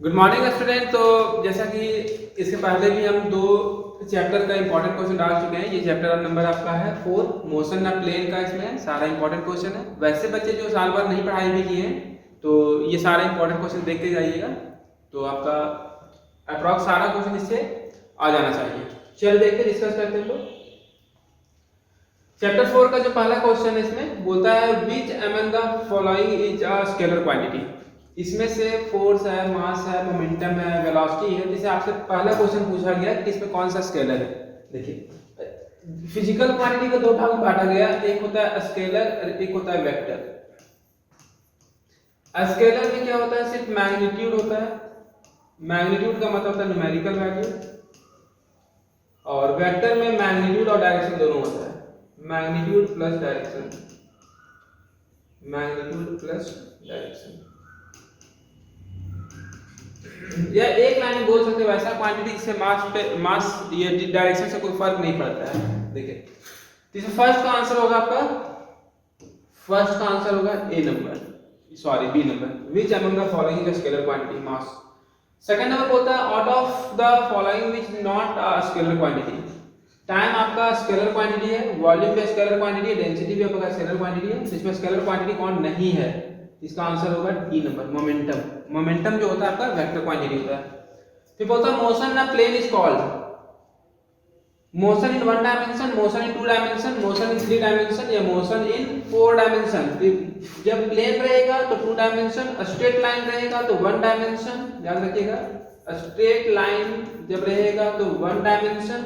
Good morning student. तो जैसा कि इसके पहले भी हम दो चैप्टर का इंपॉर्टेंट क्वेश्चन डाल चुके हैं। ये चैप्टर नंबर आपका है 4, मोशन ना प्लेन का। इसमें सारा इंपॉर्टेंट क्वेश्चन है। वैसे बच्चे जो साल भर नहीं पढ़ाई भी किए हैं तो ये सारा इंपॉर्टेंट क्वेश्चन देखते जाइएगा, तो आपका अप्रॉक्स सारा क्वेश्चन इससे आ जाना चाहिए। चलिए देखते डिस्कस करते हैं लोग। चैप्टर 4 का जो पहला क्वेश्चन है इसमें बोलता है विच among the following is a scalar quantity. इसमें से फोर्स है, मास है, मोमेंटम है, वेलोसिटी है। जैसे आपसे पहला क्वेश्चन पूछा गया कि इसमें कौन सा स्केलर है। देखिए फिजिकल क्वांटिटी को दो भाग में बांटा गया, एक होता है स्केलर और एक होता है वेक्टर। स्केलर में क्या होता है, सिर्फ मैग्नीट्यूड होता है। मैग्नीट्यूड का मतलब होता है न्यूमेरिकल वैल्यू, और वेक्टर में मैग्नीट्यूड और डायरेक्शन दोनों होता है। Magnitude plus direction, magnitude plus direction, या एक लाइन में बोल सकते हो वैसा क्वांटिटी जिससे मास ये डायरेक्शन से कोई फर्क नहीं पड़ता है। देखिए इसमें फर्स्ट का आंसर होगा आपका, फर्स्ट का आंसर होगा A number, sorry B number. Which among the following is a scalar quantity, mass. Second number बोलता है out of the following which is not a scalar quantity. Time आपका scalar quantity है, volume भी scalar quantity है, density भी आपका scalar quantity है। इसमें स्केलर क्वांटिटी कौन नहीं है, इसका आंसर होगा डी नंबर, मोमेंटम। मोमेंटम जो होता है आपका वेक्टर क्वांटिटी होता है। फिर बोलता है मोशन ना plane is called motion in 1 dimension, motion in 2 dimension, motion in 3 dimension या मोशन इन 4 डायमेंशन। जब प्लेन रहेगा तो 2 डायमेंशन, स्ट्रेट लाइन रहेगा तो 1 डायमेंशन। याद रखिएगा स्ट्रेट लाइन जब रहेगा तो 1 डायमेंशन,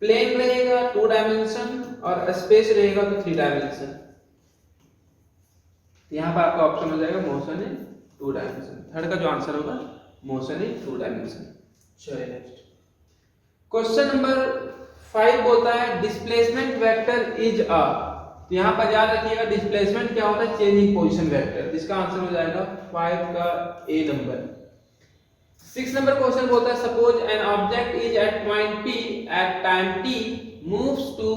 प्लेन रहेगा 2 डायमेंशन और स्पेस रहेगा तो 3 डायमेंशन। यहाँ पर आपका ऑप्शन हो जाएगा मोशन इन 2 डायमेंशन। थर्ड का जो आंसर होगा मोशन इन 2 डायमेंशन। चलिए नेक्स्ट क्वेश्चन नंबर 5 बोलता है डिस्प्लेसमेंट वेक्टर इज अ। तो यहाँ पर याद रखिएगा डिस्प्लेसमेंट क्या होता है, चेंजिंग पोजीशन वेक्टर। जिसका आंसर हो जाएगा 5 का ए नंबर। 6 नंबर क्वेश्चन बोलता है suppose an object is at point P at time t moves to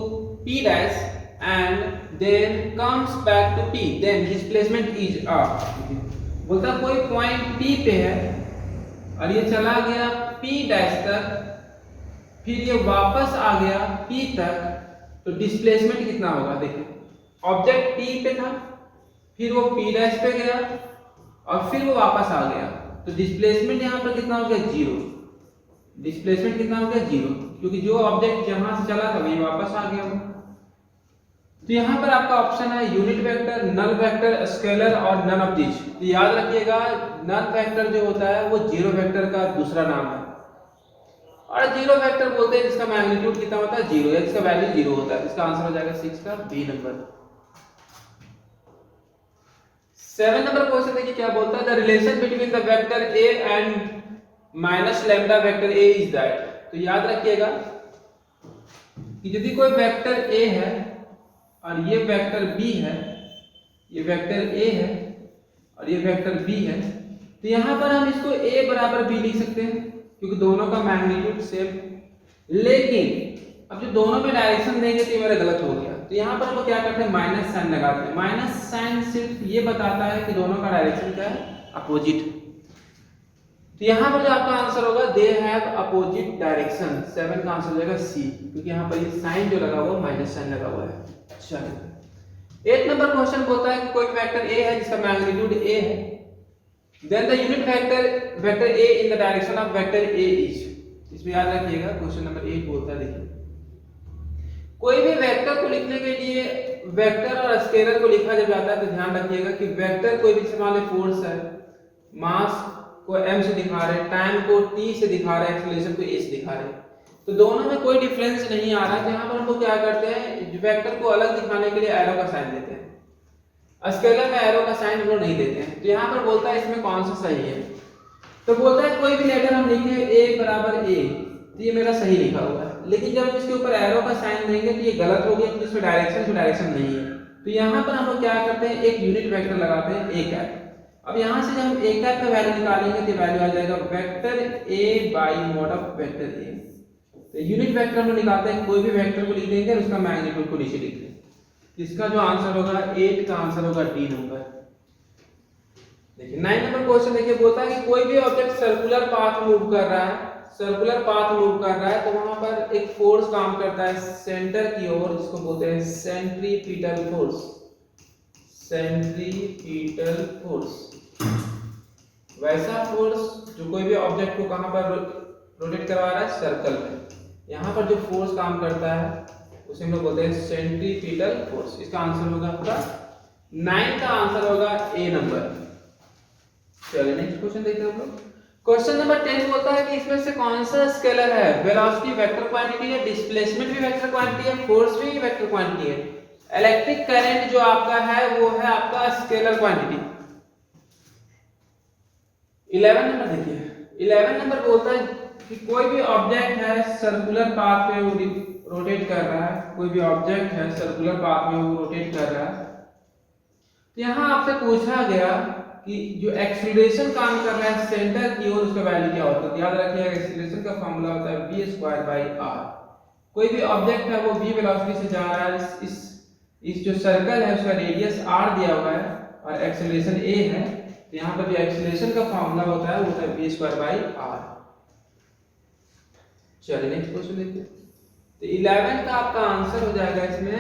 P dash and then comes back to P, then displacement is a. बोलता है कोई point P पे है और ये चला गया P डैश तक, फिर ये वापस आ गया P तक, तो डिस्प्लेसमेंट कितना होगा। देखिए ऑब्जेक्ट P पे था, फिर वो P डैश पे गया और फिर वो वापस आ गया, तो डिस्प्लेसमेंट यहाँ पर कितना हो गया, 0। डिस्प्लेसमेंट कितना हो गया, 0, क्योंकि जो ऑब्जेक्ट जहां से चला था वही वापस आ गया वो। तो यहाँ पर आपका ऑप्शन है unit vector, null vector, scalar और नन ऑफ दिस। तो याद रखिएगा नन वेक्टर जो होता है वो जीरो वेक्टर का दूसरा नाम है, और जीरो वेक्टर बोलते हैं जिसका मैग्नीट्यूड कितना होता है, 0 या जिसका वैल्यू 0 होता है। इसका आंसर हो जाएगा 6 का बी नंबर। 7 नंबर क्वेश्चन देखिए क्या बोलता है, the relation between the vector A and minus lambda vector A is that. तो याद रखिएगा कि यदि कोई वेक्टर ए है और ये वेक्टर बी है, ये वेक्टर ए है और ये वेक्टर बी है, तो यहां पर हम इसको a बराबर b लिख सकते हैं क्योंकि दोनों का मैग्नीट्यूड सेम। लेकिन अब जो दोनों में डायरेक्शन देंगे तो ये मेरा गलत हो गया, तो यहाँ पर हम क्या करते हैं माइनस साइन लगाते हैं। माइनस साइन सिर्फ ये बताता है कि दोनों का डायरेक्शन क्या है, अपोजिट। तो यहाँ पर जो आपका आंसर होगा दे हैव अपोजिट डायरेक्शन। 7 का आंसर हो जाएगा सी, क्योंकि यहाँ पर ये साइन जो लगा हुआ माइनस साइन लगा हुआ है। चलिए 8 नंबर क्वेश्चन बोलता है कि कोई वेक्टर ए है जिसका मैग्नीट्यूड a है, then the unit vector a in the direction of vector a is. इसमें याद रखिएगा क्वेश्चन नंबर 8 बोलता है, देखिए कोई भी वेक्टर को लिखने के लिए वेक्टर और स्केलर को लिखा जब जाता है तो ध्यान रखिएगा कि वेक्टर कोई भी मान लीजिए फोर्स है, मास को m से दिखा रहे, टाइम को t से दिखा रहे, एक्सीलरेशन को a से दिखा रहे, तो दोनों में कोई डिफरेंस नहीं आ रहा है। यहाँ पर हम लोग क्या करते हैं, वेक्टर को अलग दिखाने के लिए एरो का साइन देते हैं, स्केलर में एरो का साइन हम लोग नहीं देते हैं। तो यहाँ पर बोलता है इसमें कौन सा सही है, तो बोलता है कोई भी लेटर हम लिखे a बराबर a, तो ये मेरा सही लिखा हुआ है। लेकिन जब हम इसके ऊपर एरो का साइन देंगे तो ये गलत हो गया क्योंकि इसमें डायरेक्शन नहीं है। तो यहाँ पर हम लोग क्या करते हैं, एक यूनिट वेक्टर लगाते हैं a कैप। अब यहाँ से जब हम a कैप का वैल्यू निकालेंगे तो वैल्यू आ जाएगा vector a by mod of vector a। तो यूनिट वेक्टर हम लोग निकालते हैं, कोई भी वेक्टर को लिख देंगे और उसका मैग्नीट्यूड को नीचे लिख देंगे। इसका जो आंसर होगा 8 का आंसर होगा डी नंबर। देखिए 9 नंबर क्वेश्चन देखिए बोलता है कि कोई भी ऑब्जेक्ट सर्कुलर पाथ मूव कर रहा है, सर्कुलर पाथ मूव कर रहा है तो वहां पर एक फोर्स काम करता है सेंटर की ओर, जिसको बोलते हैं सेंट्रीपिटल फोर्स, सेंट्रीपिटल फोर्स। वैसा फोर्स जो कोई भी ऑब्जेक्ट को कहां पर रोटेट करवा रहा है, सर्कल में। यहां पर जो फोर्स काम करता है उसे हम लोग बोलते हैं सेंट्रीपिटल फोर्स। इसका आंसर होगा आपका 9 का आंसर होगा ए नंबर। चलिए नेक्स्ट क्वेश्चन देखते हैं हम लोग। क्वेश्चन नंबर 10 बोलता है कि इसमें से कौन सा स्केलर है, वेलोसिटी वेक्टर क्वांटिटी है, डिस्प्लेसमेंट भी वेक्टर क्वांटिटी है, फोर्स भी वेक्टर क्वांटिटी है। इलेक्ट्रिक करंट जो आपका है वो है आपका स्केलर क्वांटिटी। 11 नंबर देखिए, 11 नंबर बोलता है कि कोई भी ऑब्जेक्ट है सर्कुलर पाथ में वो रोटेट कर रहा है, कोई भी ऑब्जेक्ट है सर्कुलर पाथ में वो रोटेट कर रहा है। तो यहां आपसे पूछा गया कि जो एक्सीलरेशन काम कर रहा है सेंटर की ओर, उसका वैल्यू क्या होता है। याद रखिएगा एक्सीलरेशन का फार्मूला होता है v²/r। कोई भी ऑब्जेक्ट है वो v वेलोसिटी से जा रहा है, इस जो सर्कल है उसका रेडियस r दिया हुआ है और एक्सीलरेशन a है, तो यहाँ पर जो एक्सीलरेशन का फार्मूला होता है वो होता है v²/r। चलिए नेक्स्ट क्वेश्चन देखते हैं। तो 11 का आपका आंसर हो जाएगा, इसमें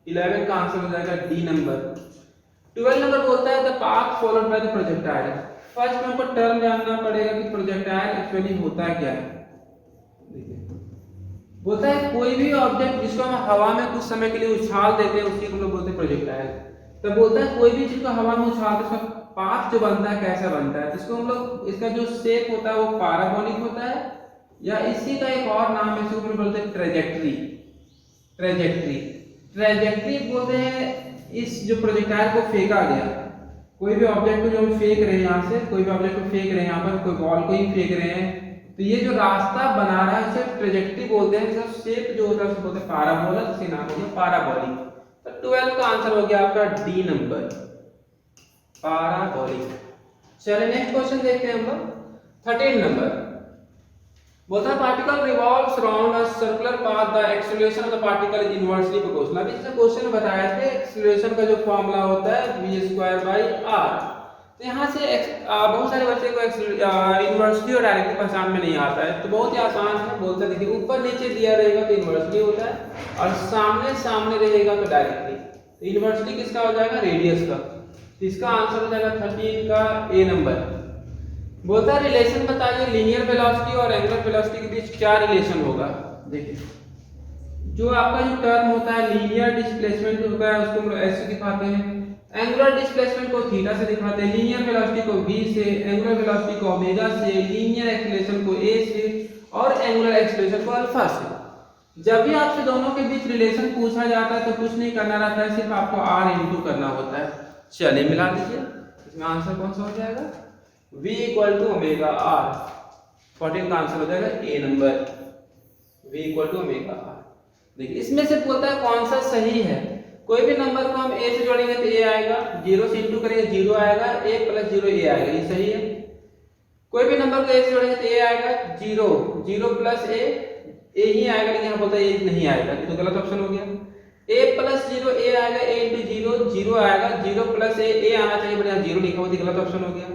11 का आंसर हो जाएगा डी नंबर। 12 नंबर बोलता है the path followed by the projectile. First में हमको टर्म जानना पड़ेगा कि प्रोजेक्टाइल एक्चुअली होता क्या है। देखिए बोलता है कोई भी ऑब्जेक्ट जिसको हम हवा में कुछ समय के लिए उछाल देते हैं उसी को हम लोग बोलते हैं प्रोजेक्टाइल। तब बोलता है कोई भी चीज को हवा में उछालते हैं उसका पाथ जो बनता है कैसा बनता है, जिसको हम लोग इसका जो शेप होता है वो पैराबोलिक होता है, या इसी का एक और नाम है इसको हम बोलते हैं ट्रेजेक्टरी। ट्रेजेक्टरी ट्रेजेक्टरी बोलते हैं इस जो प्रोजेक्टाइल को फेंका गया, कोई भी ऑब्जेक्ट को जो हम फेंक रहे हैं यहाँ से, कोई भी ऑब्जेक्ट को फेंक रहे हैं यहाँ पर, कोई बॉल को ही फेंक रहे हैं, तो ये जो रास्ता बना रहा है उसे ट्रेजेक्टरी बोलते हैं। इसका शेप जो होता है उसे बोलते हैं पैराबोला, जिसका नाम हो गया पैराबोलिक। तो 12 का आंसर हो गया आपका डी नंबर, पैराबोलिक। चलिए नेक्स्ट क्वेश्चन देखते हैं हम लोग। 13 नंबर बोलता है particle revolves around a circular path, the acceleration of the particle is inversely proportional. अभी जैसे क्वेश्चन बताया थे एक्सीलरेशन का जो फार्मूला होता है v²/r। तो यहाँ से बहुत सारे बच्चे को इनवर्सली और डायरेक्टली पहचान में नहीं आता है, तो बहुत ही आसान है। बोलता है देखिए ऊपर नीचे दिया रहेगा तो इनवर्सली होता है और सामने सामने रहेगा तो डायरेक्टली। तो इनवर्सली किसका हो जाएगा, रेडियस का। तो इसका आंसर हो जाएगा 13 का ए नंबर। बोलता है रिलेशन बताइए लीनियर वेलोसिटी और एंगुलर वेलोसिटी के बीच क्या रिलेशन होगा। देखिए जो आपका जो टर्म होता है लीनियर डिस्प्लेसमेंट होता है उसको हम लोग ऐसे दिखाते हैं, एंगुलर डिस्प्लेसमेंट को थीटा से दिखाते हैं, लीनियर वेलोसिटी को v से, एंगुलर वेलोसिटी को ओमेगा से, लीनियर एक्सीलरेशन को a से और एंगुलर एक्सीलरेशन को अल्फा से। जब भी आपसे दोनों के बीच रिलेशन पूछा जाता है तो कुछ नहीं करना रहता है, सिर्फ आपको r इनटू करना होता है। चलिए मिला दीजिए, इसमें आंसर कौन सा हो जाएगा, v equal to omega r। 14 का आंसर हो जाएगा A number, v equal to omega r। देखिए इसमें से बोलता है कौन सा सही है। कोई भी नंबर को हम a से जोड़ेंगे तो a आएगा, 0 से इंटू करेंगे 0 आएगा, a प्लस 0 a आएगा, ये सही है। कोई भी नंबर को a से जोड़ेंगे तो a आएगा, 0 0 प्लस a ही आएगा, लेकिन यहाँ बोलता है a नहीं आएगा, ये तो गलत ऑप्शन हो गया। a प्लस 0 a आएगा, a इंटू 0 0 आएगा, 0 प्लस a आना चाहिए, बढ़िया 0 लिखा हुआ, गलत ऑप्शन हो गया।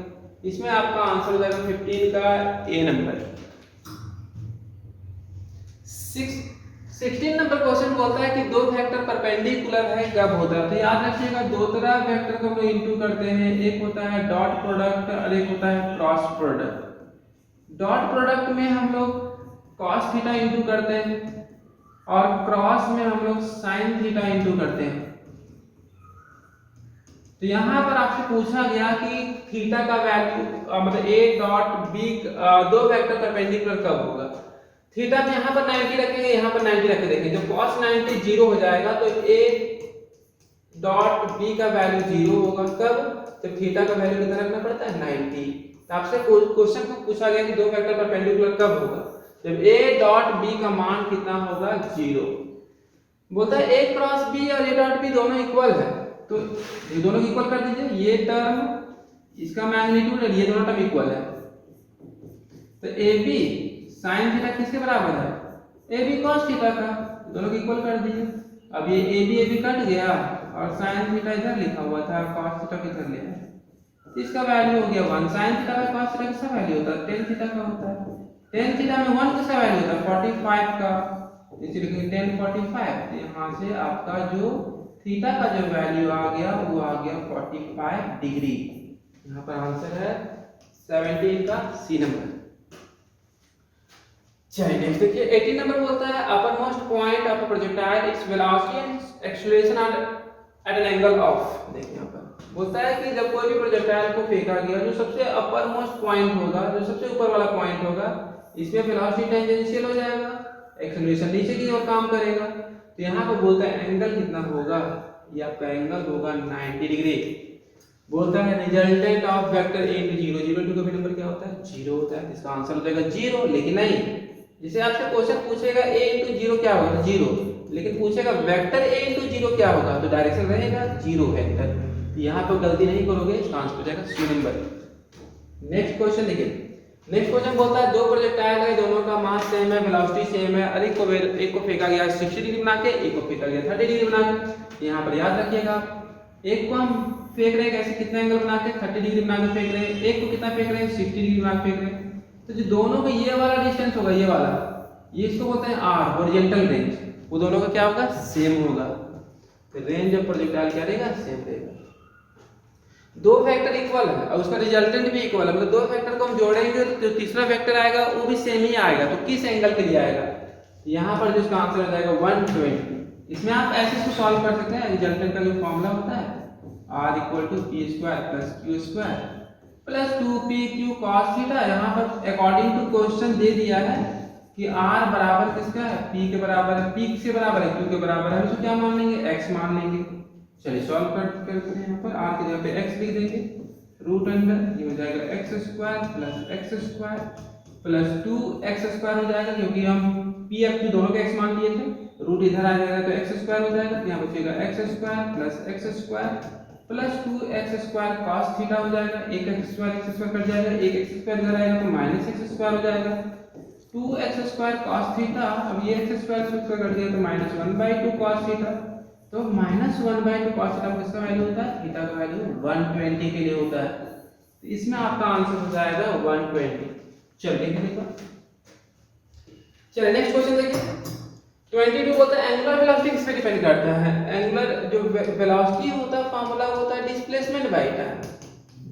इसमें आपका आंसर हो जाएगा 15 का ए नंबर। 16 नंबर क्वेश्चन बोलता है कि दो वेक्टर परपेंडिकुलर है कब होता है। तो याद रखिएगा दो तरह वेक्टर को हम लोग इंटू करते हैं, एक होता है डॉट प्रोडक्ट और एक होता है क्रॉस प्रोडक्ट। डॉट प्रोडक्ट में हम लोग cos थीटा इंटू करते हैं और क्रॉस में हम लोग sin थीटा इंटू करते हैं। तो यहाँ पर आपसे पूछा गया कि थीटा का वैल्यू मतलब a डॉट b दो वेक्टर परपेंडिकुलर कब होगा। थीटा तो यहाँ पर 90 रखेंगे, यहाँ पर 90 रख के देखेंगे, जब cos 90 0 हो जाएगा तो a डॉट b का वैल्यू 0 होगा। कब, जब थीटा का वैल्यू कितना रखना पड़ता है 90। तो आपसे क्वेश्चन को पूछा गया कि दो वेक्टर परपेंडिकुलर कब होगा, जब a डॉट b का मान कितना होगा 0। बोलता है a क्रॉस b और a डॉट b दोनों इक्वल है, तो ये दोनों को इक्वल कर दीजिए, ये टर्म इसका मैग्नीट्यूड और ये दोनों टर्म इक्वल है। तो ab sin थीटा किसके बराबर है, ab cos थीटा का, दोनों को इक्वल कर दीजिए। अब ये ab कट गया और sin थीटा इधर लिखा हुआ था, cos थीटा किधर ले आए, इसका वैल्यू हो गया 1 sin theta by cos theta किसका वैल्यू होता है tan थीटा का होता है। tan थीटा में 1 किसका वैल्यू होता है 45 का, इसलिए लिखेंगे tan 45। तो यहाँ से आपका जो थीटा का जो वैल्यू आ गया वो आ गया 45 डिग्री। यहाँ पर आंसर है 17 का सी नंबर। चलिए नेक्स्ट देखिए 18 नंबर बोलता है upper most point of a projectile its velocity and acceleration at an angle of. देखिए यहाँ पर बोलता है कि जब कोई भी प्रोजेक्टाइल को फेंका गया जो सबसे अपर मोस्ट पॉइंट होगा, जो सबसे ऊपर वाला पॉइंट होगा, इसमें वेलोसिटी टेंजेंशियल हो जाएगा, एक्सेलरेशन नीचे की ओर काम करेगा। तो यहाँ पर बोलता है एंगल कितना होगा, ये आपका एंगल होगा 90 डिग्री। बोलता है resultant of vector a into 0, 0 into का भी नंबर क्या होता है 0 होता है, इसका आंसर हो जाएगा 0। लेकिन नहीं, जैसे आपसे क्वेश्चन पूछेगा a into 0 क्या होगा 0, लेकिन पूछेगा वेक्टर a into 0 क्या होगा तो डायरेक्शन रहेगा 0 वेक्टर। तो यहाँ पर गलती नहीं करोगे, इसका आंसर हो जाएगा सी नंबर। नेक्स्ट क्वेश्चन देखिए, नेक्स्ट क्वेश्चन बोलता है दो प्रोजेक्टाइल है, दोनों का मास सेम है, वेलोसिटी सेम है, और एक को फेंका गया 60 डिग्री बना के, एक को फेंका गया 30 डिग्री बना के। यहाँ पर याद रखिएगा एक को हम फेंक रहे हैं कैसे, कितना एंगल बना के 30 डिग्री बना के फेंक रहे हैं, एक को कितना फेंक रहे हैं 60 डिग्री बना के फेंक रहे हैं। तो जो दोनों का ये वाला डिस्टेंस होगा, ये वाला, ये इसको बोलते हैं आर, हॉरिजॉन्टल रेंज, वो दोनों का क्या होगा सेम होगा। तो रेंज ऑफ प्रोजेक्टाइल क्या रहेगा सेम रहेगा। दो वेक्टर इक्वल है और उसका रिजल्टेंट भी इक्वल है, मतलब दो वेक्टर को हम जोड़ेंगे तो जो तीसरा वेक्टर आएगा वो भी सेम ही आएगा। तो किस एंगल के लिए आएगा, यहाँ पर जिसका आंसर हो जाएगा 120। इसमें आप ऐसे इसको सॉल्व कर सकते हैं, रिजल्टेंट का जो फॉर्मूला होता है r equal to P square plus Q square plus 2pq cos theta. यहाँ पर अकॉर्डिंग टू क्वेश्चन दे दिया है कि r बराबर किसका है p के बराबर है, p किसके बराबर है q के बराबर है, इसको क्या मान लेंगे x मान लेंगे। चलिए सॉल्व करते हैं, यहाँ पर r की जगह पे x लिख देंगे, रूट अंडर ये हो जाएगा x square plus x square plus 2x square हो जाएगा, क्योंकि हम p और q दोनों के x मान लिए थे, रूट इधर आ जाएगा तो x स्क्वायर हो जाएगा, यहाँ बचेगा x square plus x square plus 2x square cos theta हो जाएगा, एक x स्क्वायर कट जाएगा, एक x स्क्वायर इधर आएगा तो माइनस x स्क्वायर हो जाएगा, 2x स्क्वायर cos थीटा। अब ये x स्क्वायर कट गया तो माइनस 1/2 cos थीटा, तो माइनस 1/2 cos थीटा किसका वैल्यू होता है, थीटा का वैल्यू 120 के लिए होता है। तो इसमें आपका आंसर हो जाएगा 120। चलिए देखो, चलिए नेक्स्ट क्वेश्चन देखिए 22 बोलता है एंगुलर वेलोसिटी किस पे डिपेंड करता है। एंगुलर जो वेलोसिटी होता है फार्मूला होता है displacement by time,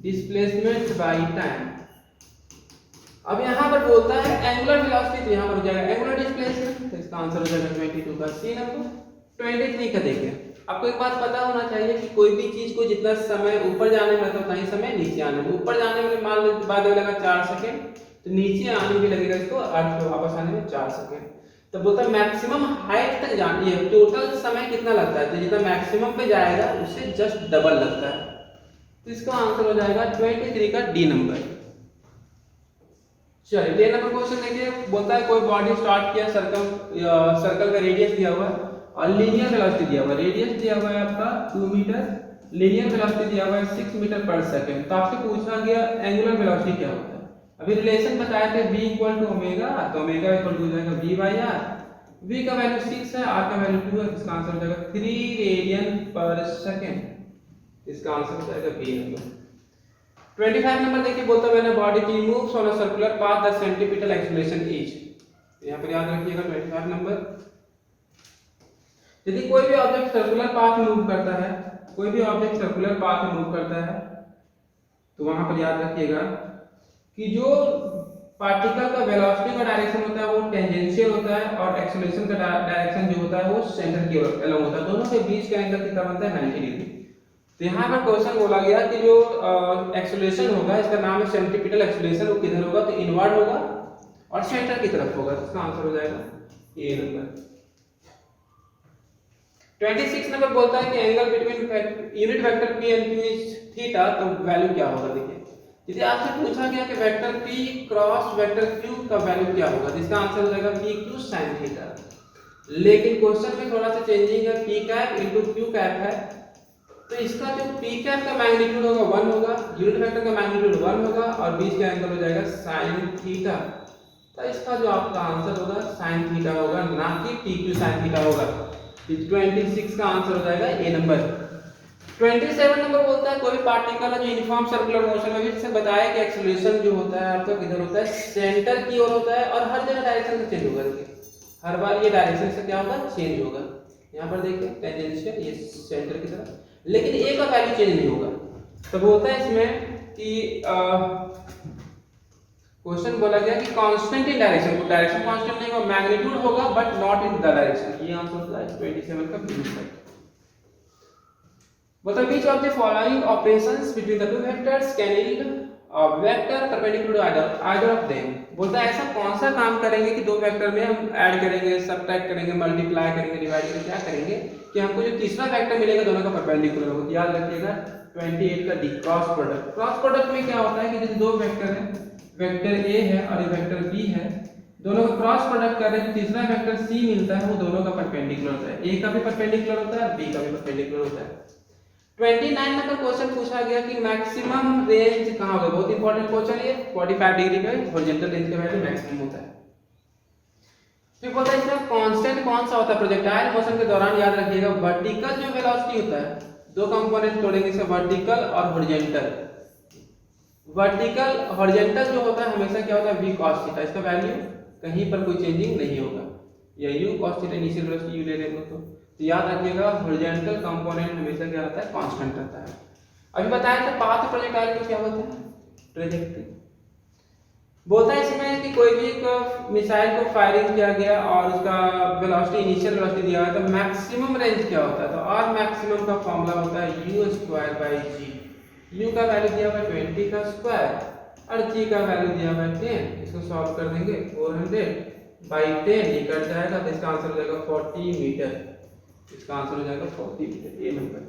displacement by time. अब यहाँ पर बोलता है एंगुलर वेलोसिटी, तो यहाँ पर हो जाएगा एंगुलर डिस्प्लेसमेंट, तो इसका आंसर हो जाएगा 22 का सी नंबर। 23 का देखिए, आपको एक बात पता होना चाहिए कि कोई भी चीज को जितना समय ऊपर जाने में लगता है उतना ही समय नीचे आने में। ऊपर जाने में मान लो बाद में लगा 4 सेकंड, तो नीचे आने में लगेगा इसको वापस आने में 4 सेकंड। तो बोलता है मैक्सिमम हाइट तक जाने, ये टोटल समय कितना लगता है, तो जितना मैक्सिमम पे जाएगा उससे जस्ट डबल लगता है। तो इसका आंसर हो जाएगा 23 का डी नंबर। चलिए 10 नंबर क्वेश्चन देखिए, बोलता है कोई बॉडी स्टार्ट किया, सर्कल का रेडियस दिया हुआ है और लीनियर वेलोसिटी दिया हुआ है, रेडियस दिया हुआ है आपका 2 मीटर, लीनियर वेलोसिटी दिया हुआ है 6 मीटर पर सेकंड। तो आपसे पूछा गया एंगुलर वेलोसिटी क्या होता है। अभी रिलेशन बताए थे v इक्वल टू ओमेगा, तो ओमेगा इक्वल टू हो जाएगा v बाई r, v का वैल्यू 6 है, r का वैल्यू 2 है, इसका आंसर हो जाएगा 3 रेडियन पर सेकंड। इसका आंसर हो जाएगा बी नंबर। 25 नंबर देखिए, बोलता है when a body moves on a circular path the centimetre acceleration is. यहां पर याद रखिएगा 25 नंबर, यदि कोई भी ऑब्जेक्ट सर्कुलर पाथ में मूव करता है, कोई भी ऑब्जेक्ट सर्कुलर पाथ में मूव करता है, तो वहां पर याद रखिएगा कि जो पार्टिकल का वेलोसिटी का डायरेक्शन होता है वो टेंजेंशियल होता है और एक्सेलरेशन का डायरेक्शन जो होता है वो सेंटर की ओर अलोंग होता है। दोनों के बीच का एंगल कितना बनता है 90 डिग्री। तो यहाँ पर क्वेश्चन बोला गया कि जो एक्सेलरेशन होगा, इसका नाम है सेंट्रीपिटल एक्सेलरेशन, वो किधर होगा तो इनवर्ड होगा और सेंटर की तरफ होगा। इसका आंसर हो जाएगा ए नंबर। 26 नंबर बोलता है कि angle between unit vector p and q is theta, तो वैल्यू क्या होगा। देखिए यदि आपसे पूछा गया कि vector p cross vector q का वैल्यू क्या होगा, तो इसका आंसर हो जाएगा pq sin थीटा। लेकिन क्वेश्चन में थोड़ा सा चेंजिंग है, p cap into q cap है, तो इसका जो p कैप का मैग्नीट्यूड होगा 1 होगा, यूनिट वेक्टर का मैग्नीट्यूड 1 होगा और बीच का एंगल हो जाएगा sin थीटा। तो इसका जो आपका आंसर होगा sin थीटा होगा, ना कि pq sin थीटा होगा। 26 का आंसर हो जाएगा ए नंबर। 27 नंबर बोलता है कोई पार्टिकल है जो यूनिफॉर्म सर्कुलर मोशन में भी, जैसे बताया कि एक्सीलरेशन जो होता है आपका किधर होता है, सेंटर की ओर होता है और हर जगह डायरेक्शन से चेंज होगा। देखिए हर बार ये डायरेक्शन से क्या होगा, चेंज होगा। यहाँ पर देखिए टेंजेंशियल ये सेंटर की तरफ, लेकिन ए का वैल्यू चेंज नहीं होगा। तो बोलता है इसमें कि क्वेश्चन बोला गया कि कांस्टेंट इन डायरेक्शन, को डायरेक्शन कांस्टेंट नहीं होगा, मैग्नीट्यूड होगा but not in the direction. ये आंसर होता है 27 का बी साइड। मतलब which of the following operations between the two vectors can yield a vector perpendicular to either of them। बोलता है ऐसा कौन सा काम करेंगे कि दो वेक्टर में हम ऐड करेंगे, सब्ट्रैक्ट करेंगे, मल्टीप्लाई करेंगे, डिवाइड करेंगे, क्या करेंगे कि हमको जो तीसरा वेक्टर मिलेगा दोनों का परपेंडिकुलर होगा। तो याद रखिएगा 28 का D cross product. Cross product में क्या होता है कि जैसे दो वेक्टर है, वेक्टर ए है और ये वेक्टर बी है, दोनों का क्रॉस प्रोडक्ट कर रहे हैं, तीसरा वेक्टर सी मिलता है, वो दोनों का परपेंडिकुलर होता है। ए का भी परपेंडिकुलर होता है, बी का भी परपेंडिकुलर होता है। 29 नंबर क्वेश्चन पूछा गया कि मैक्सिमम रेंज कहां होगा। बहुत इंपॉर्टेंट क्वेश्चन है, 45 डिग्री पे हॉरिजॉन्टल रेंज का वैल्यू मैक्सिमम होता है। फिर बोलता है इसमें कांस्टेंट कौन सा होता है प्रोजेक्टाइल मोशन के दौरान। याद रखिएगा वर्टिकल जो वेलोसिटी होता है, दो कंपोनेंट तोड़ेंगे इसका, वर्टिकल और हॉरिजॉन्टल। वर्टिकल हॉरिजॉन्टल जो होता है हमेशा क्या होता है, v cos थीटा, इसका वैल्यू कहीं पर कोई चेंजिंग नहीं होगा। या u cos theta initial velocity u ले रहे हैं तो याद रखिएगा हॉरिजॉन्टल कंपोनेंट हमेशा क्या रहता है, कांस्टेंट रहता है। अभी बताया था पाथ प्रोजेक्टाइल को क्या होता है, ट्रैजेक्टरी। बोलता है इसमें कि कोई भी एक मिसाइल को फायरिंग किया गया और उसका वेलोसिटी इनिशियल वेलोसिटी दिया है तो मैक्सिमम रेंज क्या होता है। तो आर मैक्सिमम का फॉर्मूला होता है u²/g। u का वैल्यू दिया हुआ है 20 का स्क्वायर और g का वैल्यू दिया हुआ है 10। इसको सॉल्व कर देंगे 400/10 ये कट जाएगा तो इसका आंसर हो जाएगा 40 मीटर। इसका आंसर हो जाएगा 40 मीटर, ए नंबर।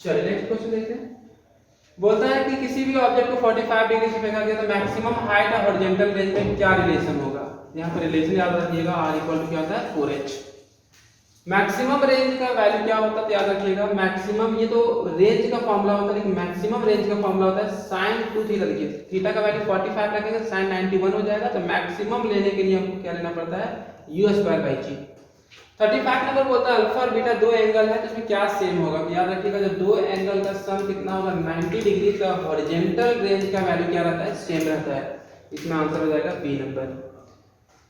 चलिए नेक्स्ट क्वेश्चन देखते हैं। बोलता है कि किसी भी ऑब्जेक्ट को 45 डिग्री से फेंका गया तो मैक्सिमम हाइट और हॉरिजॉन्टल रेंज में क्या रिलेशन होगा। यहाँ पर रिलेशन याद रखिएगा, r इक्वल टू क्या होता है 4h। मैक्सिमम रेंज का वैल्यू क्या होता है तो याद रखिएगा मैक्सिमम, ये तो रेंज का फॉर्मूला होता है लेकिन मैक्सिमम रेंज का फॉर्मूला होता है sin 2 थीटा। देखिए थीटा का वैल्यू 45 रखेंगे, sin 91 हो जाएगा। तो मैक्सिमम लेने के लिए हमको क्या लेना पड़ता है, u²/g। 35 नंबर बोलता है अल्फा और बीटा दो एंगल है तो इसमें क्या सेम होगा। तो याद रखिएगा जब दो एंगल का सम कितना होगा 90 डिग्री का, हॉरिजॉन्टल रेंज का वैल्यू क्या रहता है, सेम रहता है। इसमें आंसर हो जाएगा बी नंबर।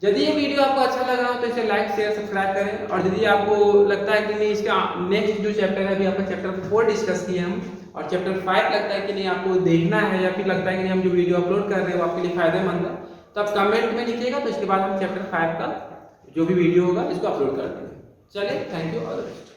यदि ये वीडियो आपको अच्छा लगा हो तो इसे लाइक शेयर सब्सक्राइब करें। और यदि आपको लगता है कि नहीं इसका नेक्स्ट जो चैप्टर है, अभी आपका चैप्टर 4 डिस्कस किए हम और चैप्टर 5 लगता है कि नहीं आपको देखना है, या फिर लगता है कि नहीं हम जो वीडियो अपलोड कर रहे हैं वो आपके लिए फायदेमंद है, तो आप कमेंट में लिखिएगा। तो इसके बाद हम चैप्टर 5 का जो भी वीडियो होगा इसको अपलोड कर देंगे। चलिए thank you all the best.